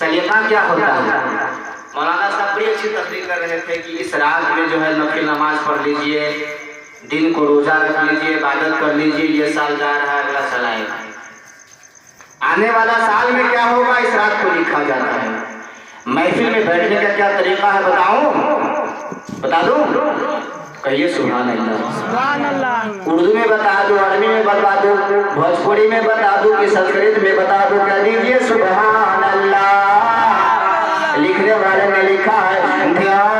सलीका क्या होता है? मौलाना साहब बड़ी अच्छी तकरीर कर रहे थे कि इस रात में जो है नफिल नमाज पढ़ लीजिए, दिन को रोजा रख लीजिए, इबादत कर लीजिए, ये साल जा रहा है, अगला साल आएगा। आने वाला साल में क्या होगा इस रात को लिखा जाता है। महफिल में बैठने का क्या तरीका है बताऊं? बता दूं? कहिए सुभान अल्लाह। सुभान अल्लाह। उर्दू में बता दो, अरबी में बता दो, भोजपुरी में बता दो कि संस्कृत में बता दो, कह दीजिए सुभान अल्लाह। लिखने वाले ने लिखा है ध्यान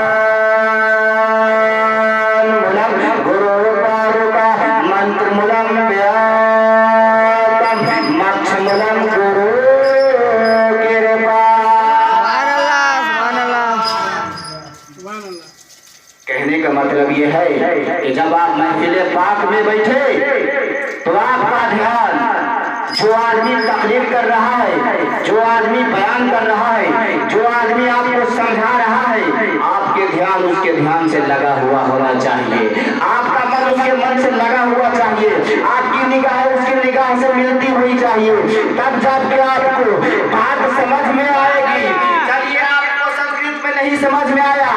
मूलम गुरु पारुका मंत्र मूलम व्याकम मक्ष मूलम गुरु कृपा। कहने का मतलब ये है कि जब आप महफिल पाक में बैठे तो आपका ध्यान जो आदमी तकरीर कर रहा है, जो आदमी बयान कर रहा है, जो आदमी आपको समझा रहा है, आपके ध्यान उसके ध्यान से लगा हुआ होना चाहिए, आपका मन उसके मन से लगा हुआ चाहिए, आपकी निगाह उसकी निगाह से मिलती हुई चाहिए, तब जाके आपको बात समझ में आएगी। चलिए आपको संस्कृत में नहीं समझ में आया,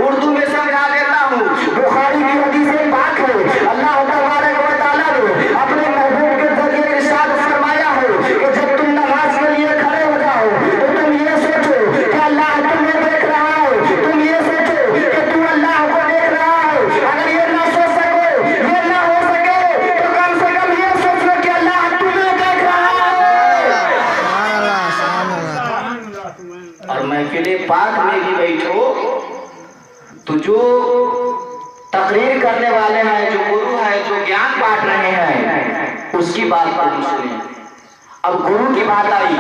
उर्दू में समझा देता हूँ। बुखारी की हदीस पाक है, अल्लाह तबारक व तआला ने अपने महबूब के जरिए इरशाद फरमाया है कि जब तुम नमाज के लिए खड़े हो जाओ तो तुम ये सोचो कि अल्लाह तुम्हें देख रहा है, तुम ये सोचो कि तुम अल्लाह को देख रहा है। अगर ये ना सोच सको, ये ना हो सके तो कम से कम ये सोच लो कि अल्लाह तुम्हें देख रहा है। और महफिल पाक में भी बैठो तो जो तकरीर करने वाले हैं, जो गुरु है, जो ज्ञान बांट रहे हैं, उसकी बात को भी सुनिए। अब गुरु की बात आई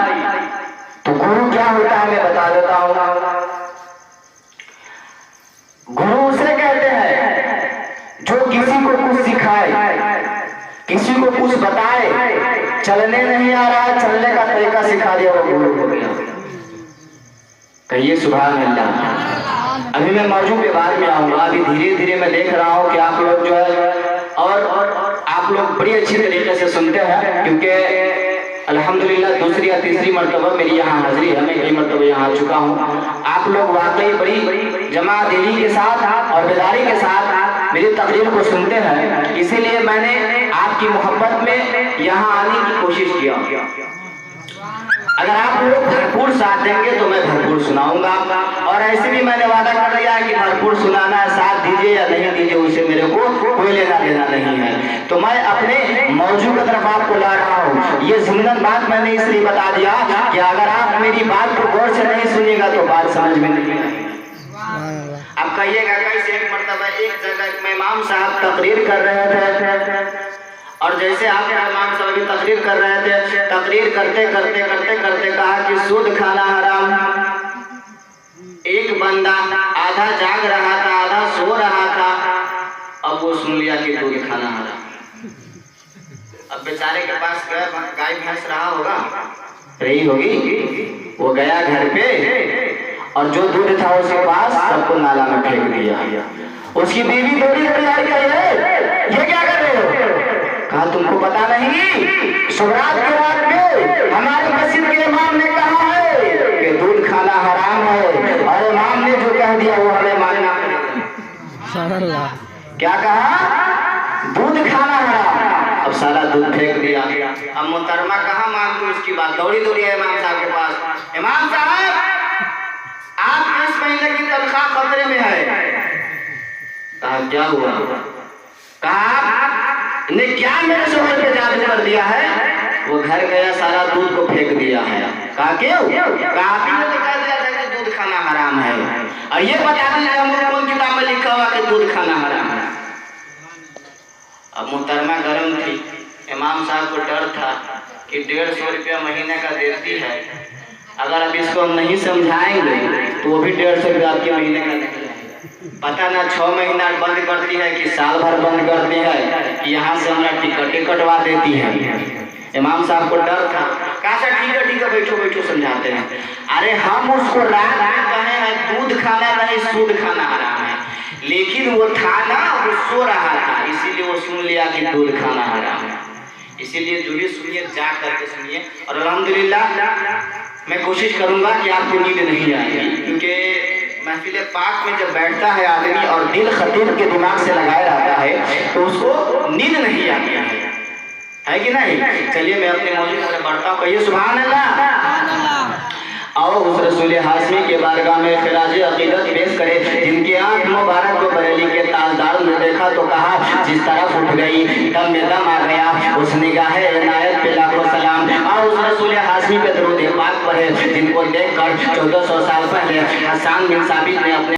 तो गुरु क्या होता है मैं बता देता हूँ। गुरु उसे कहते हैं जो किसी को कुछ सिखाए, किसी को कुछ बताए, चलने नहीं आ रहा है, चलने का तरीका सिखा दिया, वो गुरु हो गया। कहिए सुभान अल्लाह। अभी मैं मौजूद के बाद में आऊंगा, अभी धीरे धीरे मैं देख रहा हूँ कि आप लोग जो है और आप लोग बड़ी अच्छी तरीके से सुनते हैं, क्योंकि अल्हम्दुलिल्लाह दूसरी या तीसरी मरतबा मेरी यहाँ हाजिरी है, मैं कई मरतबा यहाँ आ चुका हूँ। आप लोग वाकई बड़ी जमा दिली के साथ और बेदारी के साथ मेरी तकरीर को सुनते हैं, इसीलिए मैंने आपकी मोहब्बत में यहाँ आने की कोशिश किया। अगर आप लोग भरपूर साथ देंगे तो मैं भरपूर सुनाऊंगा, और ऐसे भी मैंने वादा कर दिया है कि भरपूर सुनाना है, साथ दीजिए या नहीं दीजिए उसे मेरे को कोई लेना देना नहीं है। तो मैं अपने मौजू की तरफ आपको ला रहा हूँ। ये ज़िम्मन बात मैंने इसलिए बता दिया कि अगर आप मेरी बात को गौर से नहीं सुनिएगा तो बात समझ में नहीं आएगी। अब कहिएगा कैसे? एक मरतबा एक जगह में इमाम साहब तकरीर कर रहे थे, और जैसे आप इमाम साहब भी तकरीर कर रहे थे, तकरीर करते करते करते करते कहा कि सूद खाना हराम। एक बंदा आधा जाग रहा था, आधा सो रहा था, अब वो सुन लिया कि दूध खाना हराम। अब बेचारे के पास गाय भैंस रहा होगा, रही होगी, वो गया घर पे और जो दूध था उसके पास सबको नाला में फेंक दिया। उसकी बीवी दौड़ी दौड़ी आई, ये क्या कर रहे हो? कहा तुमको पता नहीं, शुभरात के रात में हमारे मस्जिद के इमाम ने कहा है कि दूध खाना हराम है, और इमाम ने जो कह दिया वो हमें मानना पड़ेगा। क्या कहा? दूध खाना हराम। अब सारा दूध फेंक दिया। अब मोहतरमा कहाँ मानती उसकी बात, दौड़ी दौड़ी है इमाम साहब के पास। इमाम साहब, आप इस महीने की तनख्वाह खतरे में है। कहा क्या हुआ? कहा ने क्या मेरे शोहर पे जादू कर दिया है? वो घर गया, सारा दूध को फेंक दिया है। कहा क्यों? कहा आपने तो कह दिया था कि दूध खाना हराम है, और ये बता दीजिए हमको कौन किताब में लिखा हुआ कि दूध खाना हराम है। अब मुहतरमा गर्म थी, इमाम साहब को डर था कि 150 रुपया महीने का देती है, अगर अब इसको हम नहीं समझाएंगे तो वो भी 150 रुपया आपके महीने का देती है। पता ना 6 महीना बंद करती है कि साल भर बंद करती है, कि यहाँ से हमारा टिकट कटवा देती है। इमाम साहब को डर था। कहा ठीक है बैठो बैठो समझाते हैं। अरे हम उसको रात में कहे हैं दूध खाना नहीं सूद खाना हराम है, लेकिन वो था ना, वो सो रहा था, इसीलिए वो सुन लिया कि दूध खाना हराम है। इसीलिए जो भी सुनिए जा करके सुनिए। और अल्हम्दुलिल्लाह मैं कोशिश करूंगा कि आपको नींद नहीं आएगी, क्योंकि महफिल पाक में जब बैठता है आदमी और दिल खतीब के दिमाग से लगाए रहता है तो उसको नींद नहीं आती है कि नहीं। चलिए मैं अपने मौजूद से बढ़ता हूँ, कहिए सुभान अल्लाह। आओ उस रसूल हाशमी के बारगाह में खिराज अकीदत पेश करे, जिनकी आंख मुबारक को बरेली के ताजदार ने देखा तो कहा जिस तरफ उठ गई दम में दम आ गया, उस निगाह इनायत पे लाखों सलाम। आओ उस रसूल हाशमी पे दरूद पाक पढ़े, जिनको देखकर 1400 साल पहले हसन बिन साबित ने अपने